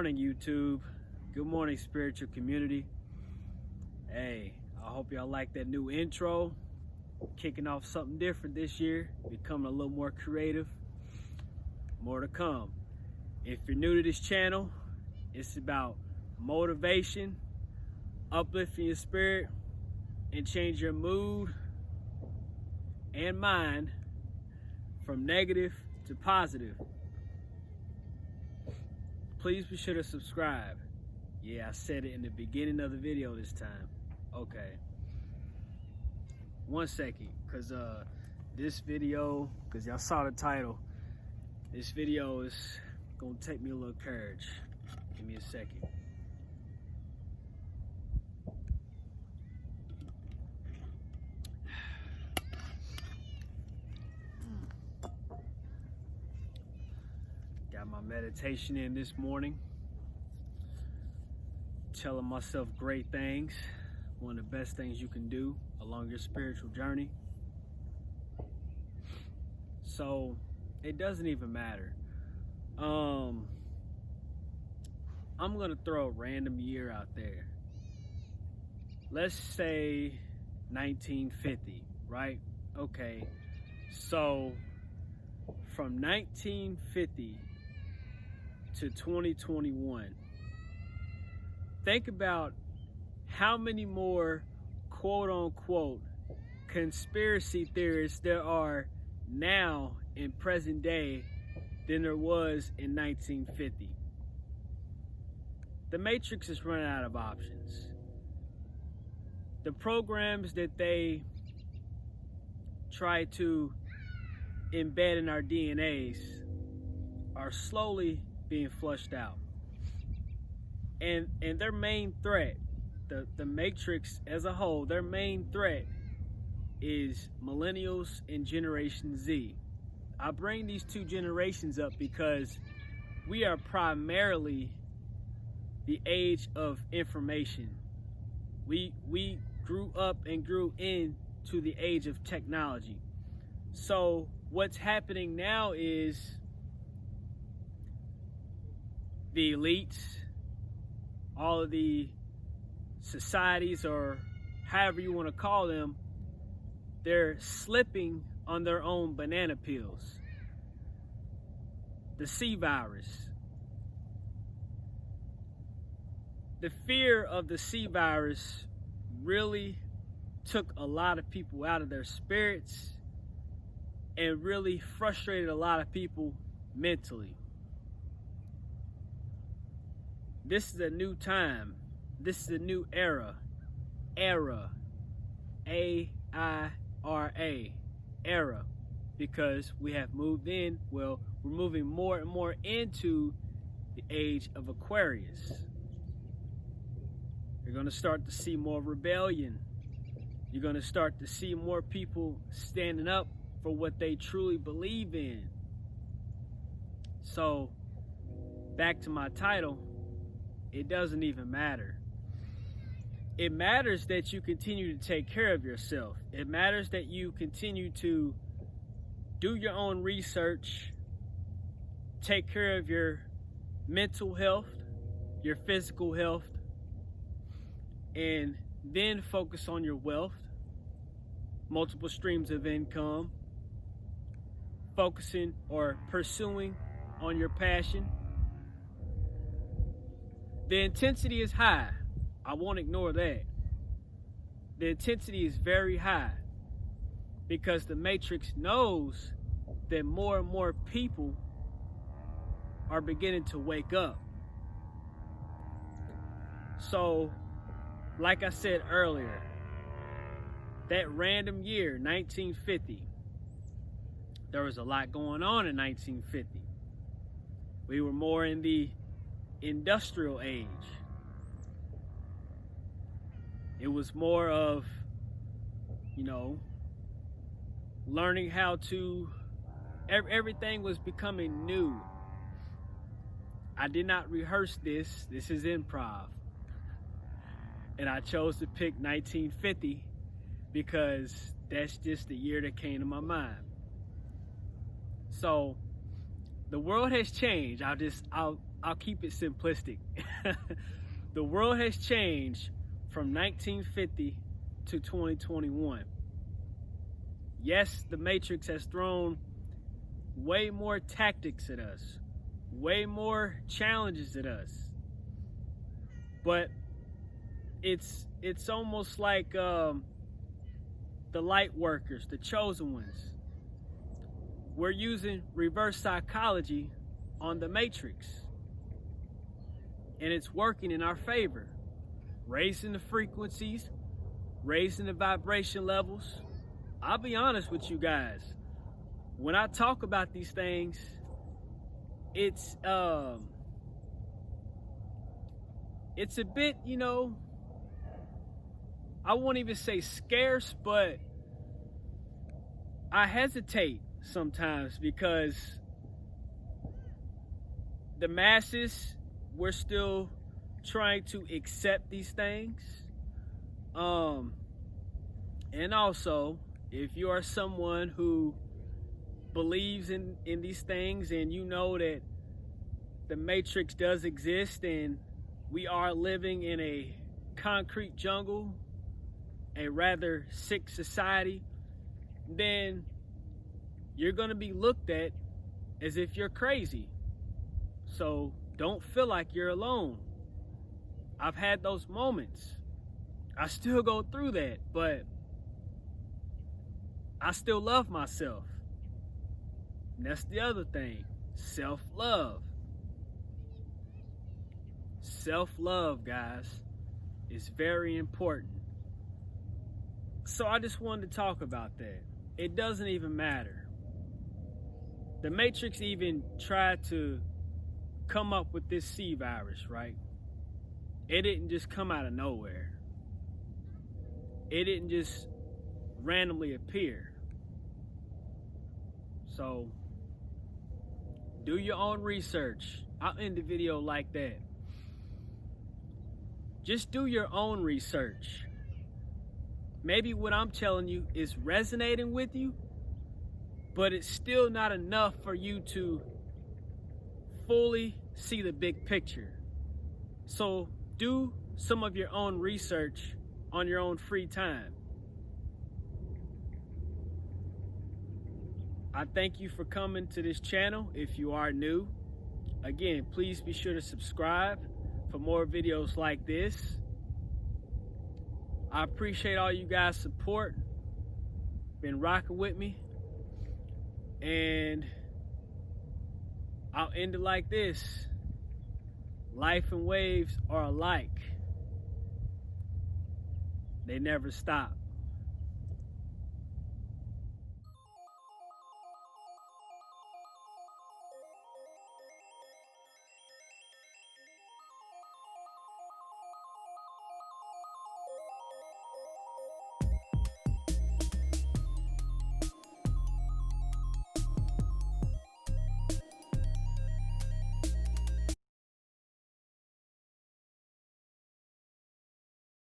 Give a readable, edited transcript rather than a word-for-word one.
morning, YouTube. Good morning, spiritual community. Hey, I hope y'all like that new intro. Kicking off something different this year, becoming a little more creative. More to come. If you're new to this channel, it's about motivation, uplifting your spirit, and change your mood and mind from negative to positive. Please be sure to subscribe. Yeah, I said it in the beginning of the video this time. Okay. 1 second, because this video, because y'all saw the title, this video is going to take me a little courage. Give me a second. Got my meditation in this morning. Telling myself great things. One of the best things you can do along your spiritual journey. So it doesn't even matter. I'm gonna throw a random year out there. Let's say 1950, right? Okay, so from 1950 to 2021, think about how many more quote-unquote conspiracy theorists there are now in present day than there was in 1950. The Matrix is running out of options. The programs that they try to embed in our DNAs are slowly being flushed out. And their main threat, the Matrix as a whole, their main threat is millennials and Generation Z. I bring these two generations up because we are primarily the age of information. We grew up and grew into the age of technology. So what's happening now is the elites, all of the societies, or however you want to call them, they're slipping on their own banana peels. The C virus. The fear of the C virus really took a lot of people out of their spirits and really frustrated a lot of people mentally. This is a new time. This is a new era. Era. A-I-R-A. Era. Because we have moved in, well, we're moving more and more into the age of Aquarius. You're going to start to see more rebellion. You're going to start to see more people standing up for what they truly believe in. So, back to my title, it doesn't even matter. It matters that you continue to take care of yourself. It matters that you continue to do your own research, take care of your mental health, your physical health, and then focus on your wealth, multiple streams of income, focusing or pursuing on your passion. The intensity is high. I won't ignore that. The intensity is very high because the Matrix knows that more and more people are beginning to wake up. So, like I said earlier, that random year, 1950, there was a lot going on in 1950. We were more in the industrial age. It was more of, learning how to, everything was becoming new. I did not rehearse this. This is improv. And I chose to pick 1950 because that's just the year that came to my mind. So the world has changed. I'll I'll keep it simplistic. The world has changed from 1950 to 2021. Yes, the Matrix has thrown way more tactics at us, way more challenges at us. But it's almost like the light workers, the chosen ones. We're using reverse psychology on the Matrix, and it's working in our favor, raising the frequencies, raising the vibration levels. I'll be honest with you guys, when I talk about these things, it's a bit, I won't even say scarce, but I hesitate sometimes because the masses, we're still trying to accept these things. And also, if you are someone who believes in these things and you know that the Matrix does exist and we are living in a concrete jungle, a rather sick society, then you're going to be looked at as if you're crazy. So don't feel like you're alone. I've had those moments. I still go through that, but I still love myself. And that's the other thing, self-love. Self-love, guys, is very important. So I just wanted to talk about that. It doesn't even matter. The Matrix even tried to come up with this C virus, right? It didn't just come out of nowhere. It didn't just randomly appear. So do your own research. I'll end the video like that. Just do your own research. Maybe what I'm telling you is resonating with you, but it's still not enough for you to fully see the big picture. So do some of your own research on your own free time. I thank you for coming to this channel. If you are new, again, please be sure to subscribe for more videos like this. I appreciate all you guys' support. Been rocking with me. And I'll end it like this. Life and waves are alike. They never stop.